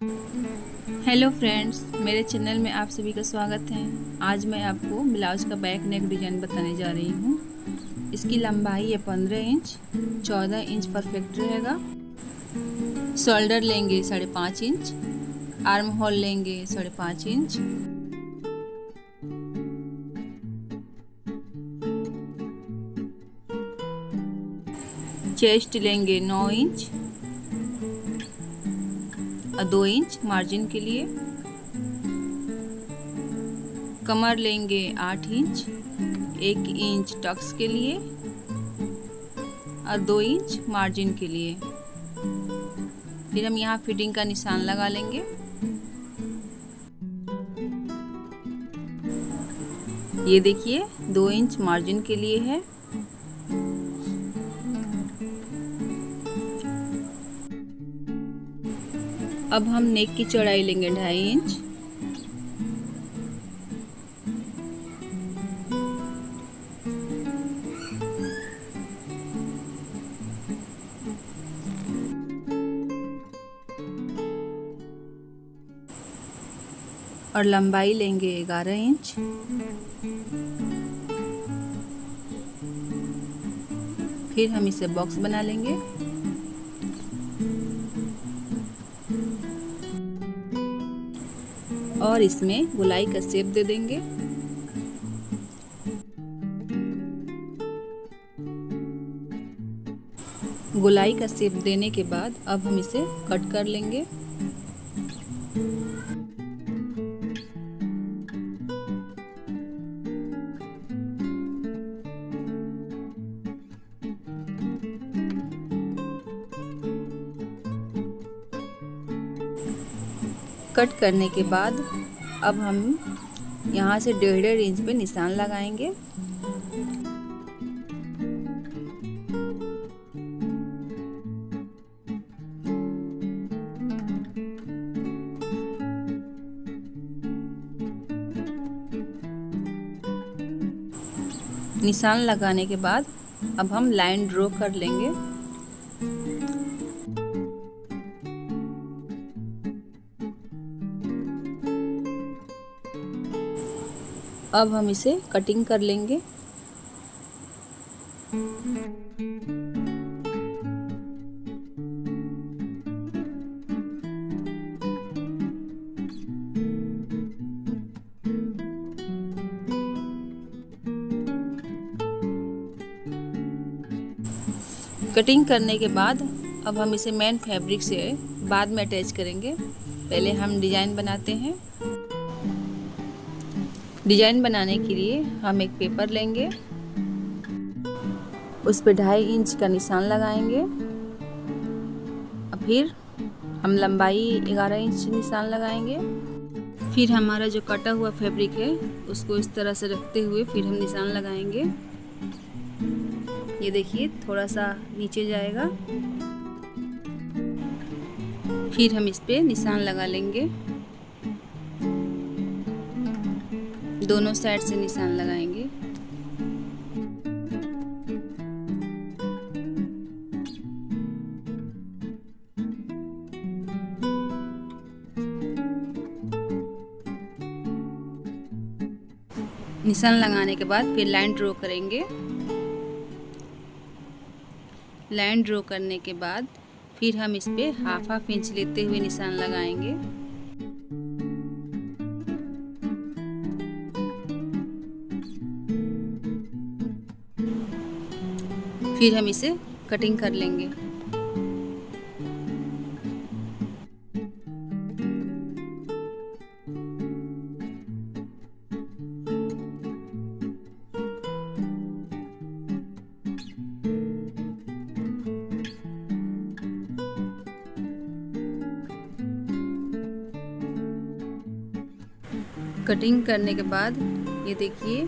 Hello friends, मेरे channel में आप सभी का स्वागत है। आज मैं आपको ब्लाउज़ का बैक नेक डिज़ाइन बताने जा रही हूँ। इसकी लंबाई है 15 इंच, 14 इंच परफेक्ट रहेगा। शोल्डर लेंगे 5.5 इंच, आर्म होल लेंगे 5.5 इंच, चेस्ट लेंगे 9 इंच और 2 इंच मार्जिन के लिए। कमर लेंगे 8 इंच, 1 इंच टक्स के लिए और 2 इंच मार्जिन के लिए। फिर हम यहाँ फिटिंग का निशान लगा लेंगे। ये देखिए 2 इंच मार्जिन के लिए है। अब हम नेक की चौड़ाई लेंगे 2.5 इंच। और लंबाई लेंगे 11 इंच। फिर हम इसे बॉक्स बना लेंगे। और इसमें गोलाई का शेप दे देंगे। गोलाई का शेप देने के बाद अब हम इसे कट कर लेंगे। कट करने के बाद अब हम यहाँ से 1.5 इंच पे निशान लगाएंगे। निशान लगाने के बाद अब हम लाइन ड्रॉ कर लेंगे। अब हम इसे कटिंग कर लेंगे। कटिंग करने के बाद अब हम इसे मेन फैब्रिक से बाद में अटैच करेंगे। पहले हम डिज़ाइन बनाते हैं। डिज़ाइन बनाने के लिए हम एक पेपर लेंगे, उस पर 2.5 इंच का निशान लगाएंगे। फिर हम लंबाई 11 इंच निशान लगाएंगे। फिर हमारा जो कटा हुआ फैब्रिक है उसको इस तरह से रखते हुए फिर हम निशान लगाएंगे। ये देखिए थोड़ा सा नीचे जाएगा। फिर हम इस पे निशान लगा लेंगे। दोनों साइड से निशान लगाएंगे। निशान लगाने के बाद फिर लाइन ड्रॉ करेंगे। लाइन ड्रॉ करने के बाद फिर हम इस पे हाफ इंच लेते हुए निशान लगाएंगे। फिर हम इसे कटिंग कर लेंगे। कटिंग करने के बाद ये देखिए,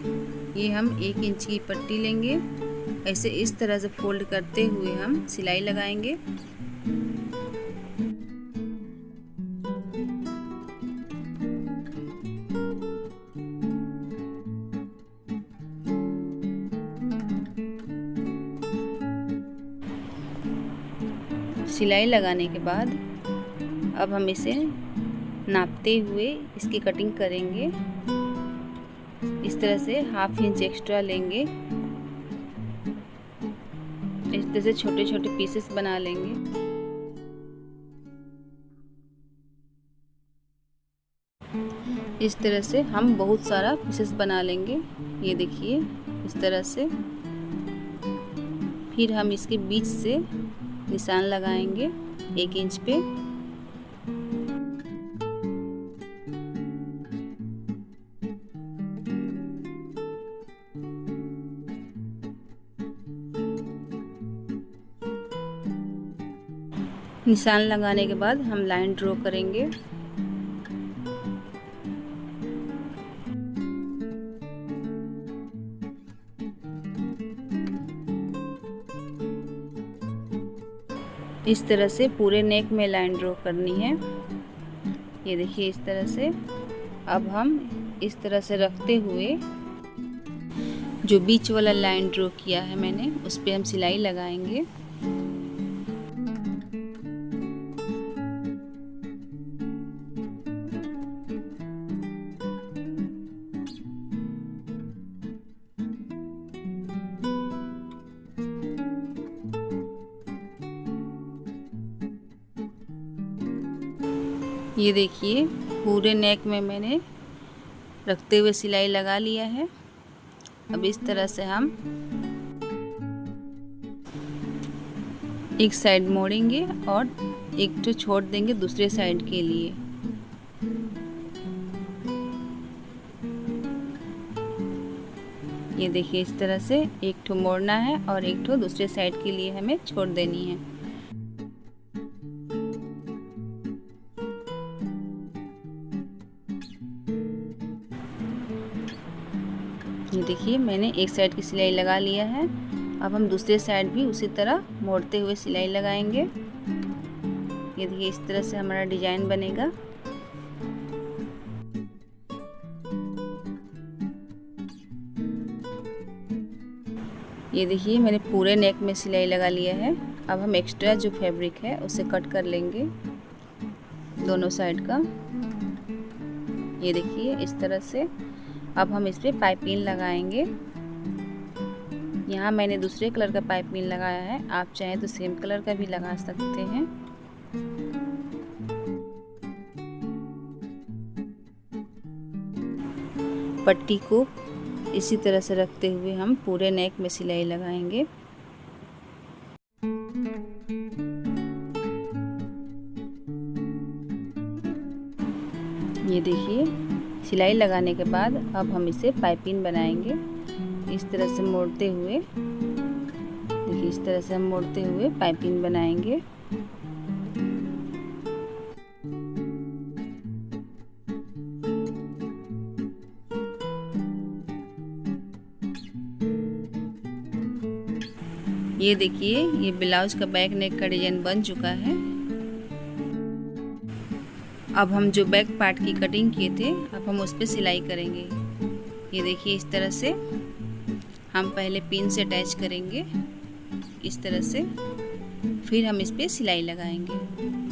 ये हम 1 इंच की पट्टी लेंगे। ऐसे इस तरह से फोल्ड करते हुए हम सिलाई लगाएंगे। सिलाई लगाने के बाद अब हम इसे नापते हुए इसकी कटिंग करेंगे। इस तरह से 1/2 इंच एक्स्ट्रा लेंगे। इस तरह से छोटे छोटे पीसेस बना लेंगे। इस तरह से हम बहुत सारा पीसेस बना लेंगे। ये देखिए इस तरह से। फिर हम इसके बीच से निशान लगाएंगे 1 इंच पे। निशान लगाने के बाद हम लाइन ड्रॉ करेंगे। इस तरह से पूरे नेक में लाइन ड्रॉ करनी है। ये देखिए इस तरह से। अब हम इस तरह से रखते हुए जो बीच वाला लाइन ड्रॉ किया है मैंने, उस पे हम सिलाई लगाएंगे। ये देखिए पूरे नेक में मैंने रखते हुए सिलाई लगा लिया है। अब इस तरह से हम एक साइड मोड़ेंगे और एक तो छोड़ देंगे दूसरे साइड के लिए। ये देखिए इस तरह से एक ठो मोड़ना है और एक ठो दूसरे साइड के लिए हमें छोड़ देनी है। ये देखिए मैंने एक साइड की सिलाई लगा लिया है। अब हम दूसरे साइड भी उसी तरह मोड़ते हुए सिलाई लगाएंगे। ये देखिए इस तरह से हमारा डिजाइन बनेगा। ये देखिए मैंने पूरे नेक में सिलाई लगा लिया है। अब हम एक्स्ट्रा जो फैब्रिक है उसे कट कर लेंगे दोनों साइड का। ये देखिए इस तरह से। अब हम इस पे पाइपिंग लगाएंगे। यहाँ मैंने दूसरे कलर का पाइपिंग लगाया है, आप चाहें तो सेम कलर का भी लगा सकते हैं। पट्टी को इसी तरह से रखते हुए हम पूरे नेक में सिलाई लगाएंगे। ये देखिए सिलाई लगाने के बाद अब हम इसे पाइपिंग बनाएंगे। इस तरह से मोड़ते हुए, देखिए इस तरह से हम मोड़ते हुए पाइपिंग बनाएंगे। ये देखिए ये ब्लाउज का बैक नेक का डिजाइन बन चुका है। अब हम जो बैक पार्ट की कटिंग किए थे, अब हम उस पर सिलाई करेंगे। ये देखिए इस तरह से हम पहले पिन से अटैच करेंगे इस तरह से, फिर हम इस पर सिलाई लगाएंगे।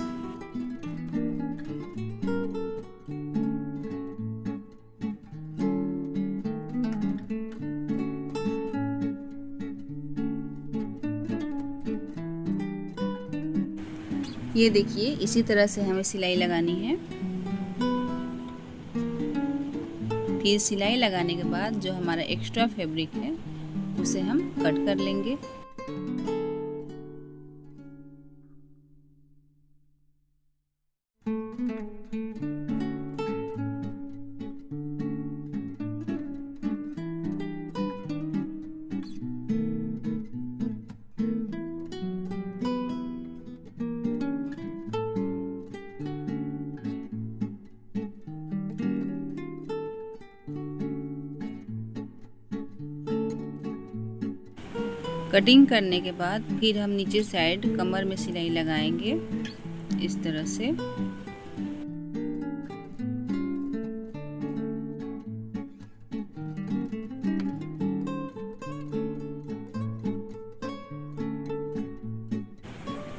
ये देखिए इसी तरह से हमें सिलाई लगानी है। फिर सिलाई लगाने के बाद जो हमारा एक्स्ट्रा फैब्रिक है उसे हम कट कर लेंगे। कटिंग करने के बाद फिर हम नीचे साइड कमर में सिलाई लगाएंगे इस तरह से।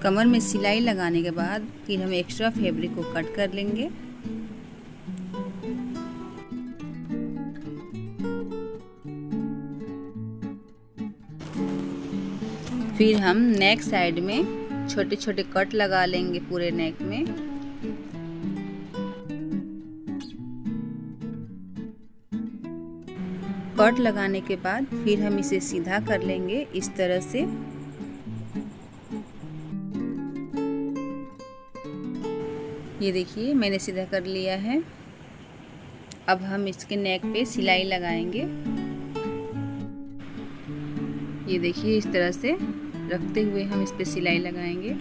कमर में सिलाई लगाने के बाद फिर हम एक्स्ट्रा फैब्रिक को कट कर लेंगे। फिर हम नेक साइड में छोटे छोटे कट लगा लेंगे पूरे नेक में। कट लगाने के बाद फिर हम इसे सीधा कर लेंगे इस तरह से। ये देखिए मैंने सीधा कर लिया है। अब हम इसके नेक पे सिलाई लगाएंगे। ये देखिए इस तरह से रखते हुए हम इस पे सिलाई लगाएंगे।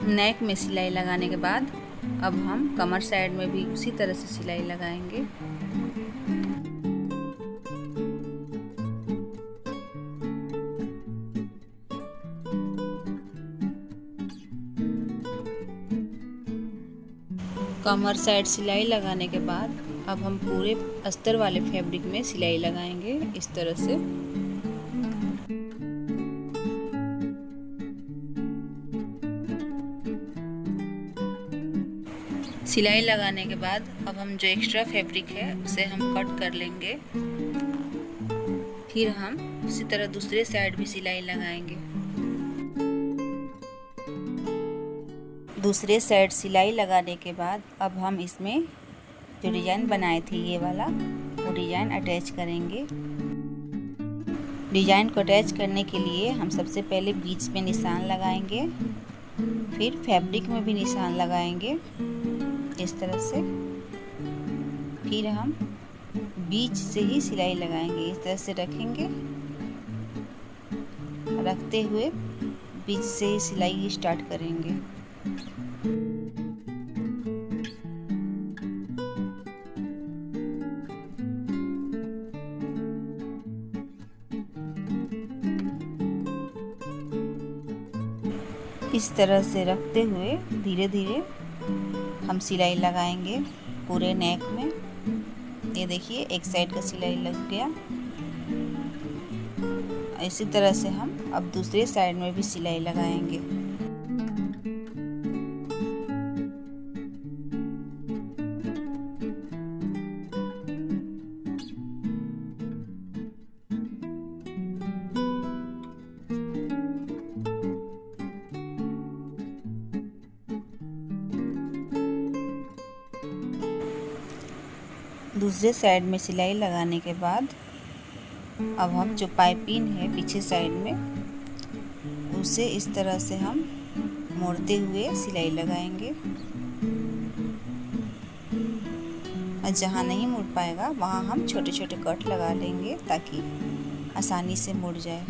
नेक में सिलाई लगाने के बाद अब हम कमर साइड में भी उसी तरह से सिलाई लगाएंगे। कमर साइड सिलाई लगाने के बाद अब हम पूरे अस्तर वाले फैब्रिक में सिलाई लगाएंगे इस तरह से। सिलाई लगाने के बाद अब हम जो एक्स्ट्रा फैब्रिक है उसे हम कट कर लेंगे। फिर हम इसी तरह दूसरे साइड भी सिलाई लगाएंगे। दूसरे साइड सिलाई लगाने के बाद अब हम इसमें जो डिज़ाइन बनाए थे ये वाला वो डिज़ाइन अटैच करेंगे। डिज़ाइन को अटैच करने के लिए हम सबसे पहले बीच में निशान लगाएंगे, फिर फैब्रिक में भी निशान लगाएंगे इस तरह से। फिर हम बीच से ही सिलाई लगाएंगे, इस तरह से रखेंगे। रखते हुए बीच से ही सिलाई स्टार्ट करेंगे। इस तरह से रखते हुए धीरे धीरे हम सिलाई लगाएंगे पूरे नेक में। ये देखिए एक साइड का सिलाई लग गया। इसी तरह से हम अब दूसरे साइड में भी सिलाई लगाएंगे। दूसरे साइड में सिलाई लगाने के बाद अब हम जो पाइपिंग है पीछे साइड में उसे इस तरह से हम मोड़ते हुए सिलाई लगाएंगे। और जहाँ नहीं मुड़ पाएगा वहाँ हम छोटे छोटे कट लगा लेंगे ताकि आसानी से मुड़ जाए।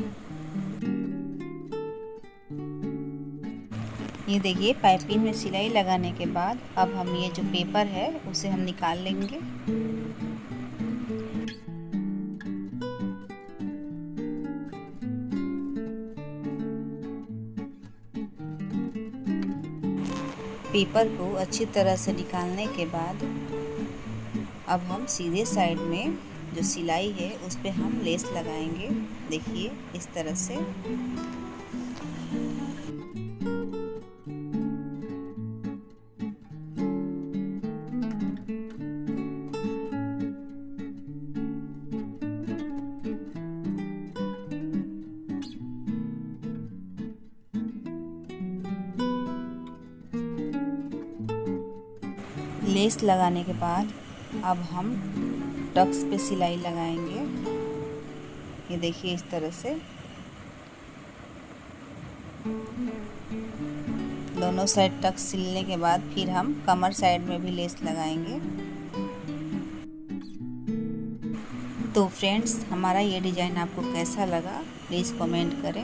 ये देखिए पाइपिंग में सिलाई लगाने के बाद अब हम ये जो पेपर है उसे हम निकाल लेंगे। पेपर को अच्छी तरह से निकालने के बाद अब हम सीधे साइड में जो सिलाई है उस पे हम लेस लगाएंगे। देखिए इस तरह से। लेस लगाने के बाद अब हम टक्स पे सिलाई लगाएंगे। ये देखिए इस तरह से दोनों साइड टक्स सिलने के बाद फिर हम कमर साइड में भी लेस लगाएंगे। तो फ्रेंड्स हमारा ये डिज़ाइन आपको कैसा लगा प्लीज़ कमेंट करें।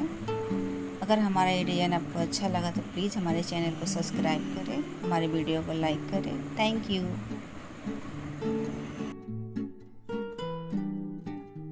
अगर हमारा ये डिज़ाइन आपको अच्छा लगा तो प्लीज़ हमारे चैनल को सब्सक्राइब करें, हमारे वीडियो को लाइक करें। Thank you.